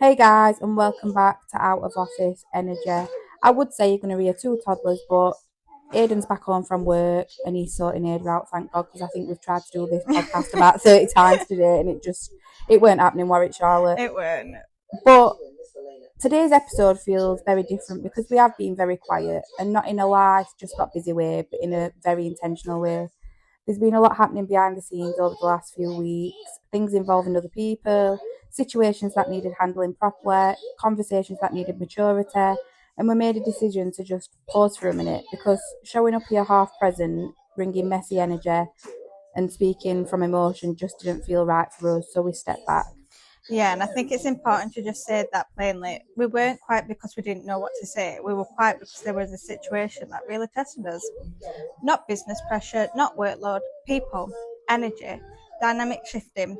Hey guys, and welcome back to Out of Office Energy. I would say you're going to hear two toddlers, but Aiden's back home from work and he's sorting Aiden out, thank God, because I think we've tried to do this podcast about 30 times today and it weren't happening, were it, Charlotte? It weren't. But today's episode feels very different because we have been very quiet and not in a life just got busy way, but in a very intentional way. There's been a lot happening behind the scenes over the last few weeks, things involving other people, situations that needed handling properly, conversations that needed maturity, and we made a decision to just pause for a minute because showing up here half present, bringing messy energy, and speaking from emotion just didn't feel right for us, so we stepped back. Yeah, and I think it's important to just say that plainly. We weren't quiet because we didn't know what to say. We were quiet because there was a situation that really tested us. Not business pressure, not workload, people, energy, dynamic shifting.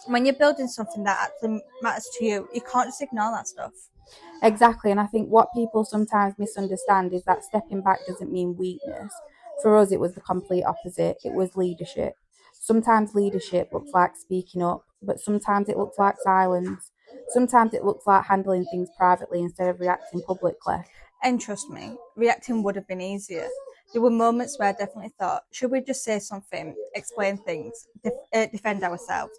When you're building something that actually matters to you, you can't just ignore that stuff. Exactly, and I think what people sometimes misunderstand is that stepping back doesn't mean weakness. For us, it was the complete opposite. It was leadership. Sometimes leadership looks like speaking up, but sometimes it looks like silence. Sometimes it looks like handling things privately instead of reacting publicly. And trust me, reacting would have been easier. There were moments where I definitely thought, should we just say something, explain things, defend ourselves?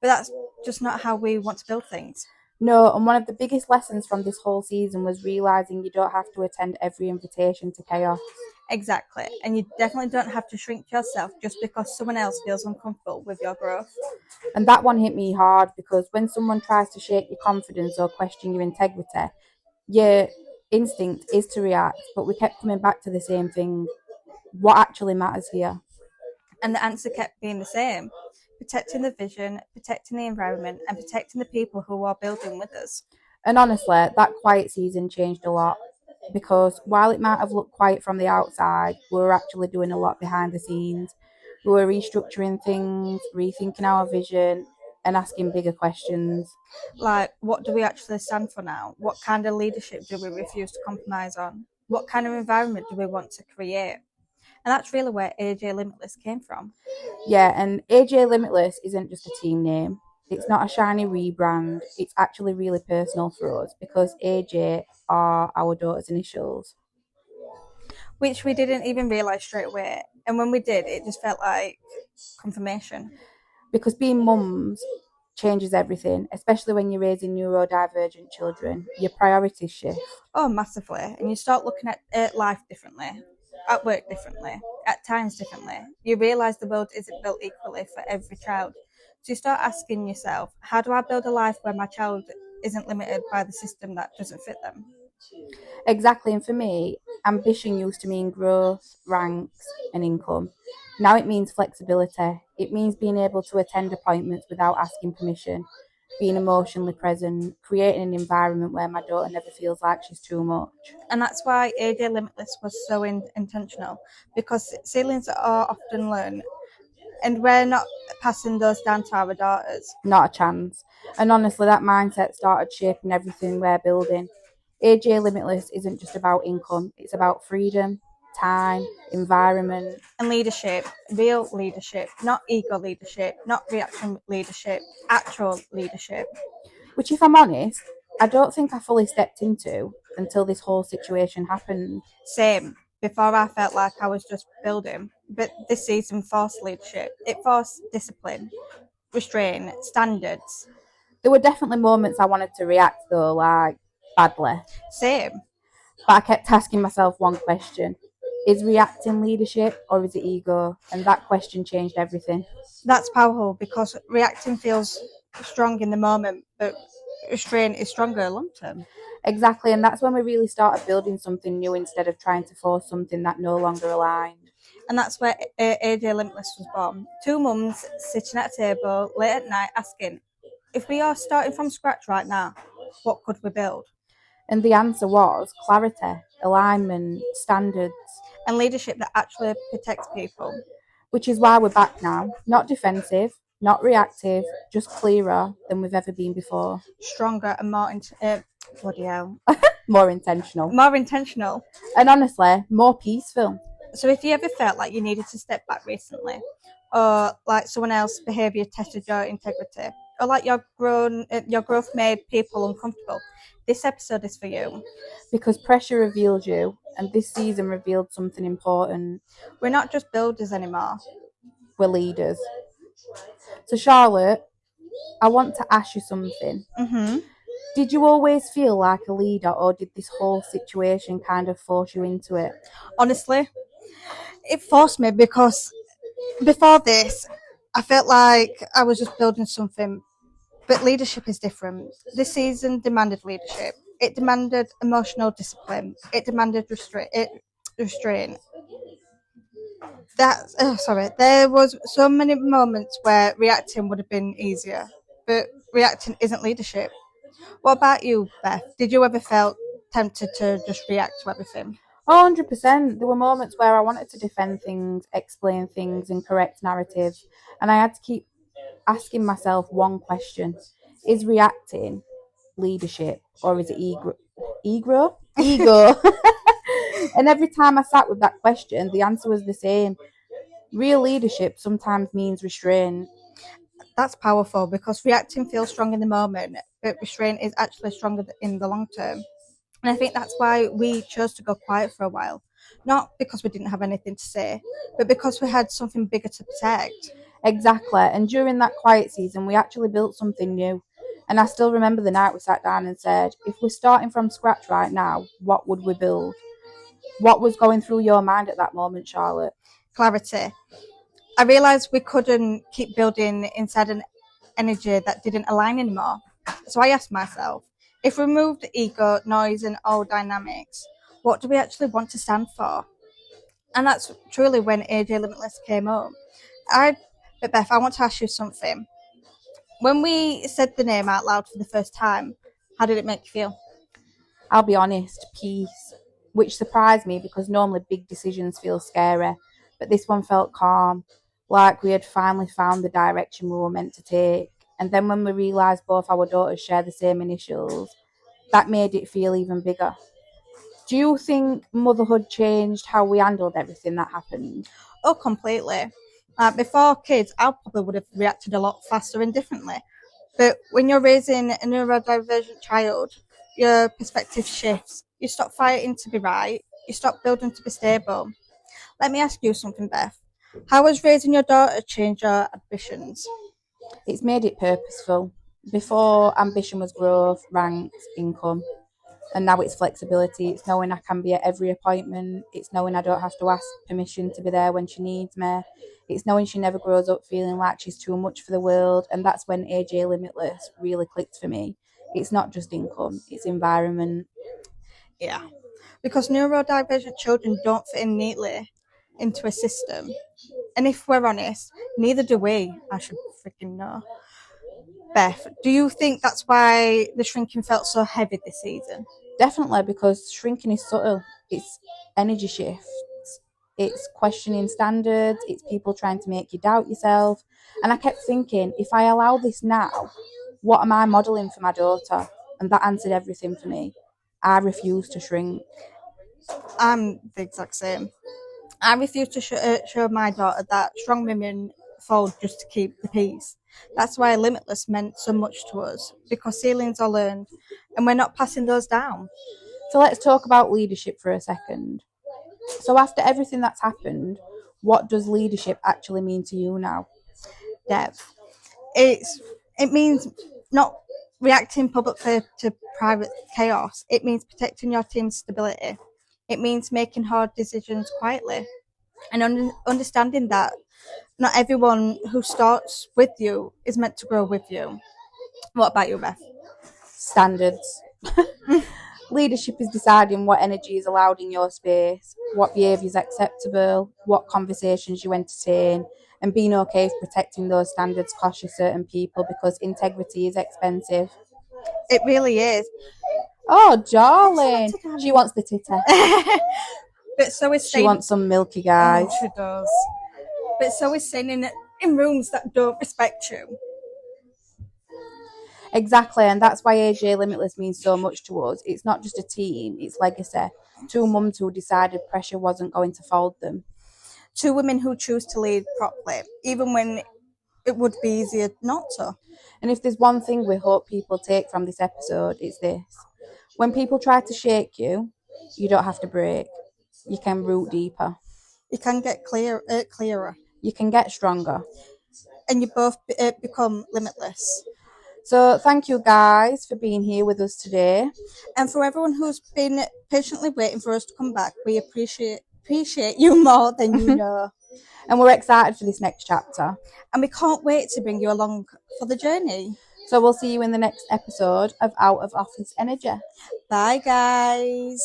But that's just not how we want to build things. No, and one of the biggest lessons from this whole season was realizing you don't have to attend every invitation to chaos. Exactly. And you definitely don't have to shrink yourself just because someone else feels uncomfortable with your growth. And that one hit me hard because when someone tries to shake your confidence or question your integrity, your instinct is to react, but we kept coming back to the same thing. What actually matters here? And the answer kept being the same: protecting the vision, protecting the environment, and protecting the people who are building with us. And honestly, that quiet season changed a lot because while it might have looked quiet from the outside, we were actually doing a lot behind the scenes. We were restructuring things, rethinking our vision, and asking bigger questions. Like, what do we actually stand for now? What kind of leadership do we refuse to compromise on? What kind of environment do we want to create? And that's really where AJ Limitless came from. Yeah, and AJ Limitless isn't just a team name. It's not a shiny rebrand. It's actually really personal for us because AJ are our daughter's initials. Which we didn't even realize straight away. And when we did, it just felt like confirmation. Because being mums changes everything, especially when you're raising neurodivergent children. Your priorities shift. Oh, massively. And you start looking at life differently, at work differently, at times differently. You realise the world isn't built equally for every child. So you start asking yourself, how do I build a life where my child isn't limited by the system that doesn't fit them? Exactly, and for me, ambition used to mean growth, ranks, and income. Now it means flexibility. It means being able to attend appointments without asking permission, being emotionally present, creating an environment where my daughter never feels like she's too much. And that's why AJ Limitless was so intentional, because ceilings are often learned, and we're not passing those down to our daughters. Not a chance. And honestly, that mindset started shaping everything we're building. AJ Limitless isn't just about income, it's about freedom, time, environment. And leadership, real leadership, not ego leadership, not reaction leadership, actual leadership. Which, if I'm honest, I don't think I fully stepped into until this whole situation happened. Same. Before I felt like I was just building, but this season forced leadership. It forced discipline, restraint, standards. There were definitely moments I wanted to react, though, like badly. Same. But I kept asking myself one question: is reacting leadership or is it ego? And that question changed everything. That's powerful because reacting feels strong in the moment, but restraint is stronger long term. Exactly, and that's when we really started building something new instead of trying to force something that no longer aligned. And that's where AJ Limitless was born. Two mums sitting at a table late at night asking, if we are starting from scratch right now, what could we build? And the answer was clarity, alignment, standards. And leadership that actually protects people. Which is why we're back now. Not defensive, not reactive, just clearer than we've ever been before. Stronger and more, bloody hell. More intentional. More intentional. And honestly, more peaceful. So if you ever felt like you needed to step back recently, or like someone else's behaviour tested your integrity, or like your growth made people uncomfortable, this episode is for you. Because pressure reveals you, and this season revealed something important. We're not just builders anymore. We're leaders. So, Charlotte, I want to ask you something. Did you always feel like a leader, or did this whole situation kind of force you into it? Honestly, it forced me, because before this, I felt like I was just building something. But leadership is different. This season demanded leadership. It demanded emotional discipline. It demanded restraint. There was so many moments where reacting would have been easier, but reacting isn't leadership. What about you, Beth? Did you ever felt tempted to just react to everything? 100%. There were moments where I wanted to defend things, explain things, and correct narratives, and I had to keep asking myself one question: is reacting leadership, or is it ego? And every time I sat with that question, the answer was the same. Real leadership sometimes means restraint. That's powerful, because reacting feels strong in the moment, but restraint is actually stronger in the long term. And I think that's why we chose to go quiet for a while. Not because we didn't have anything to say, but because we had something bigger to protect. Exactly. And during that quiet season, we actually built something new. And I still remember the night we sat down and said, if we're starting from scratch right now, what would we build? What was going through your mind at that moment, Charlotte? Clarity. I realised we couldn't keep building inside an energy that didn't align anymore. So I asked myself, if we removed ego, noise, and old dynamics, what do we actually want to stand for? And that's truly when AJ Limitless came up. But Beth, I want to ask you something. When we said the name out loud for the first time, how did it make you feel? I'll be honest, peace, which surprised me because normally big decisions feel scary, but this one felt calm, like we had finally found the direction we were meant to take. And then when we realised both our daughters share the same initials, that made it feel even bigger. Do you think motherhood changed how we handled everything that happened? Oh, completely. Before kids, I probably would have reacted a lot faster and differently. But when you're raising a neurodivergent child, your perspective shifts. You stop fighting to be right. You stop building to be stable. Let me ask you something, Beth. How has raising your daughter changed your ambitions? It's made it purposeful. Before, ambition was growth, ranks, income. And now it's flexibility. It's knowing I can be at every appointment. It's knowing I don't have to ask permission to be there when she needs me. It's knowing she never grows up feeling like she's too much for the world. And that's when AJ Limitless really clicked for me. It's not just income, it's environment. Yeah. Because neurodivergent children don't fit in neatly into a system. And if we're honest, neither do we. I should freaking know. Beth, do you think that's why the shrinking felt so heavy this season? Definitely, because shrinking is subtle. It's energy shifts. It's questioning standards. It's people trying to make you doubt yourself. And I kept thinking, if I allow this now, what am I modelling for my daughter? And that answered everything for me. I refuse to shrink. I'm the exact same. I refuse to show my daughter that strong women fold just to keep the peace. That's why Limitless meant so much to us, because ceilings are learned and we're not passing those down. So let's talk about leadership for a second. So after everything that's happened, what does leadership actually mean to you now? Depth. It means not reacting publicly to private chaos. It means protecting your team's stability. It means making hard decisions quietly, and understanding that not everyone who starts with you is meant to grow with you. What about you, Beth? Standards. Leadership is deciding what energy is allowed in your space, what behaviour is acceptable, what conversations you entertain, and being okay with protecting those standards costs you certain people because integrity is expensive. It really is. Oh, darling. She wants the titter. But so is She wants some milky guys. Oh, she does. But so is saying in rooms that don't respect you. Exactly, and that's why AJ Limitless means so much to us. It's not just a team, it's legacy. Two mums who decided pressure wasn't going to fold them. Two women who choose to lead properly, even when it would be easier not to. And if there's one thing we hope people take from this episode, it's this. When people try to shake you, you don't have to break. You can root deeper. You can get clearer. You can get stronger. And you both become limitless. So thank you guys for being here with us today. And for everyone who's been patiently waiting for us to come back, we appreciate you more than you know. And we're excited for this next chapter. And we can't wait to bring you along for the journey. So we'll see you in the next episode of Out of Office Energy. Bye, guys.